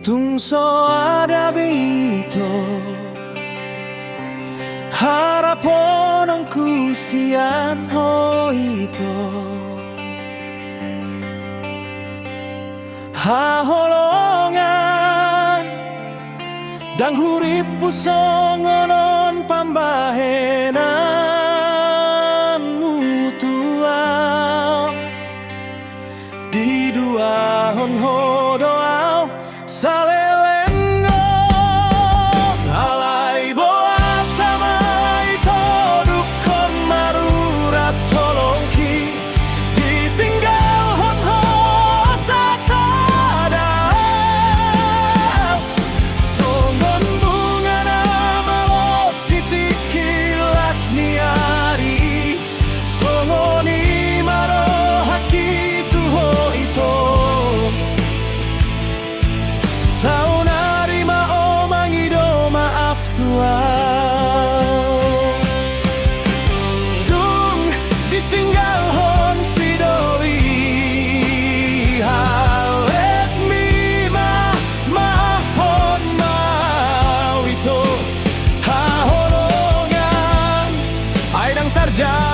Tungso ada bito harapon ang kusian ho ito haholongan dang hurip pusongonon pambahenan mutuaw di duahon hodoaw salelenggo alay boa sama ito dukon marurat tolongki ditinggal honho sasada songon bunga na malos ditikilas niari songoni maro haki tuho ito saunari mao mangido maaf tuaw dung ditinggal hon si doi halet mi maahon mau ito haholongan ay nang tarja